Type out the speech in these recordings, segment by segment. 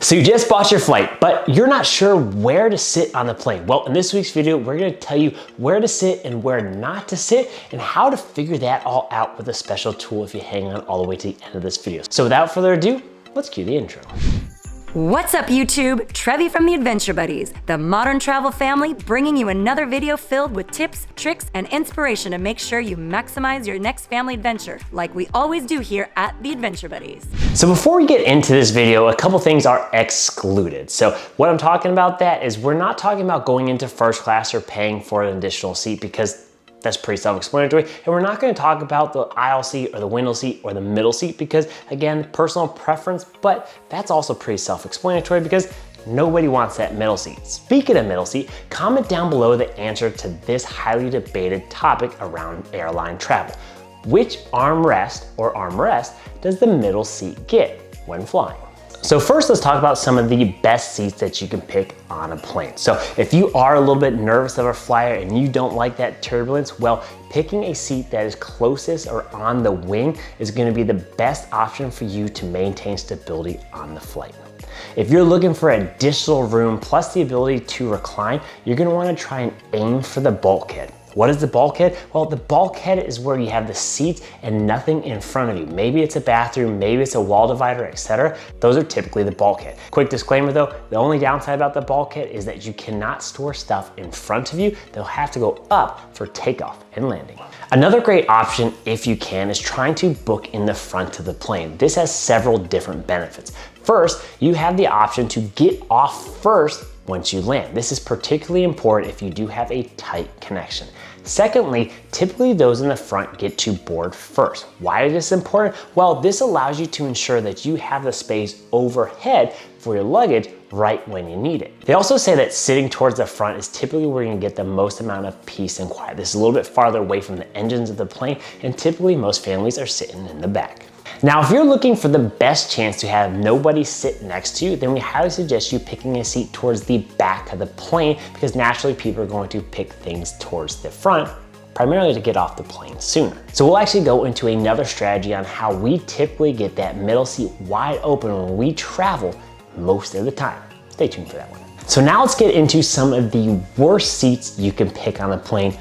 So you just bought your flight, but you're not sure where to sit on the plane. Well, in this week's video, we're gonna tell you where to sit and where not to sit and how to figure that all out with a special tool if you hang on all the way to the end of this video. So without further ado, let's cue the intro. What's up YouTube? Trevi from the Adventure Buddies, the modern travel family, bringing you another video filled with tips, tricks, and inspiration to make sure you maximize your next family adventure, like we always do here at the Adventure Buddies. So before we get into this video, a couple things are excluded. So what I'm talking about that is we're not talking about going into first class or paying for an additional seat because that's pretty self-explanatory. And we're not gonna talk about the aisle seat or the window seat or the middle seat because again, personal preference, but that's also pretty self-explanatory because nobody wants that middle seat. Speaking of middle seat, comment down below the answer to this highly debated topic around airline travel. Which armrest or armrest does the middle seat get when flying? So first, let's talk about some of the best seats that you can pick on a plane. So if you are a little bit nervous of a flyer and you don't like that turbulence, well, picking a seat that is closest or on the wing is gonna be the best option for you to maintain stability on the flight. If you're looking for additional room plus the ability to recline, you're gonna wanna try and aim for the bulkhead. What is the bulkhead? Well, the bulkhead is where you have the seats and nothing in front of you. Maybe it's a bathroom, maybe it's a wall divider, etc. Those are typically the bulkhead. Quick disclaimer though, the only downside about the bulkhead is that you cannot store stuff in front of you. They'll have to go up for takeoff and landing. Another great option, if you can, is trying to book in the front of the plane. This has several different benefits. First, you have the option to get off first once you land. This is particularly important if you do have a tight connection. Secondly, typically those in the front get to board first. Why is this important? Well, this allows you to ensure that you have the space overhead for your luggage right when you need it. They also say that sitting towards the front is typically where you're gonna get the most amount of peace and quiet. This is a little bit farther away from the engines of the plane, and typically most families are sitting in the back. Now, if you're looking for the best chance to have nobody sit next to you, then we highly suggest you picking a seat towards the back of the plane because naturally people are going to pick things towards the front, primarily to get off the plane sooner. So we'll actually go into another strategy on how we typically get that middle seat wide open when we travel most of the time. Stay tuned for that one. So now let's get into some of the worst seats you can pick on the plane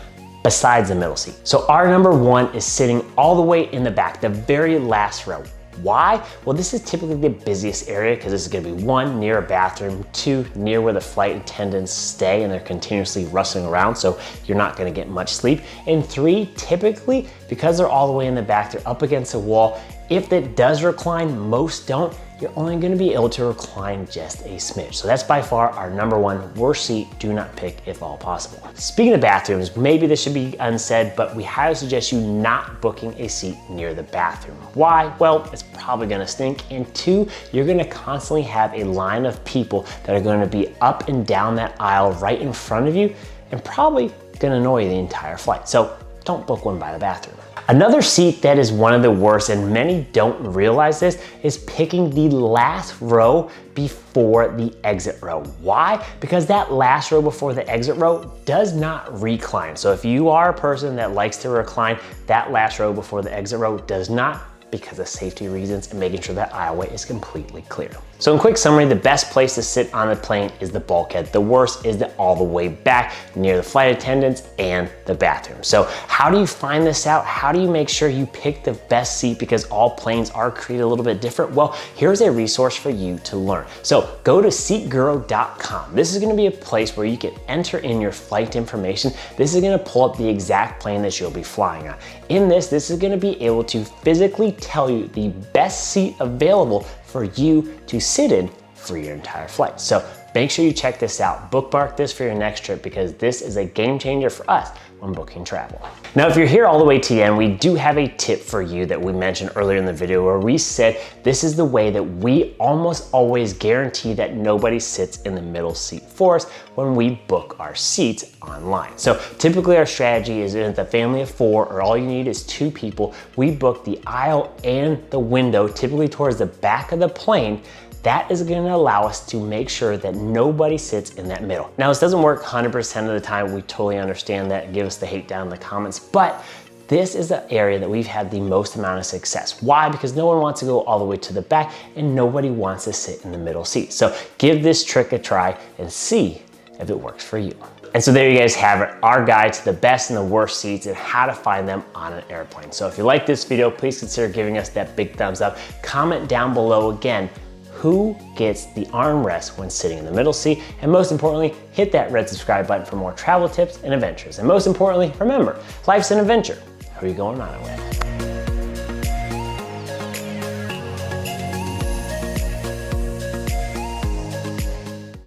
besides the middle seat. So our number one is sitting all the way in the back, the very last row. Why? Well, this is typically the busiest area because this is gonna be one, near a bathroom, two, near where the flight attendants stay and they're continuously rustling around, so you're not gonna get much sleep. And three, typically, because they're all the way in the back, they're up against a wall. If it does recline, most don't, you're only gonna be able to recline just a smidge. So that's by far our number one worst seat, do not pick if all possible. Speaking of bathrooms, maybe this should be unsaid, but we highly suggest you not booking a seat near the bathroom. Why? Well, it's probably gonna stink. And two, you're gonna constantly have a line of people that are gonna be up and down that aisle right in front of you and probably gonna annoy you the entire flight. So don't book one by the bathroom. Another seat that is one of the worst, and many don't realize this, is picking the last row before the exit row. Why? Because that last row before the exit row does not recline. So if you are a person that likes to recline, that last row before the exit row does not, because of safety reasons and making sure that aisleway is completely clear. So in quick summary, the best place to sit on a plane is the bulkhead. The worst is the all the way back near the flight attendants and the bathroom. So how do you find this out? How do you make sure you pick the best seat because all planes are created a little bit different? Well, here's a resource for you to learn. So go to seatguru.com. This is gonna be a place where you can enter in your flight information. This is gonna pull up the exact plane that you'll be flying on. In this is gonna be able to physically tell you the best seat available for you to sit in for your entire flight. So make sure you check this out. Bookmark this for your next trip because this is a game changer for us when booking travel. Now, if you're here all the way to the end, we do have a tip for you that we mentioned earlier in the video where we said this is the way that we almost always guarantee that nobody sits in the middle seat for us when we book our seats online. So typically our strategy is in the family of four or all you need is two people. We book the aisle and the window, typically towards the back of the plane. That is gonna allow us to make sure that nobody sits in that middle. Now, this doesn't work 100% of the time. We totally understand that. Give us the hate down in the comments, but this is the area that we've had the most amount of success. Why? Because no one wants to go all the way to the back and nobody wants to sit in the middle seat. So give this trick a try and see if it works for you. And so there you guys have it, our guide to the best and the worst seats and how to find them on an airplane. So if you like this video, please consider giving us that big thumbs up. Comment down below again, who gets the armrest when sitting in the middle seat? And most importantly, hit that red subscribe button for more travel tips and adventures. And most importantly, remember, life's an adventure. Who are you going on it with?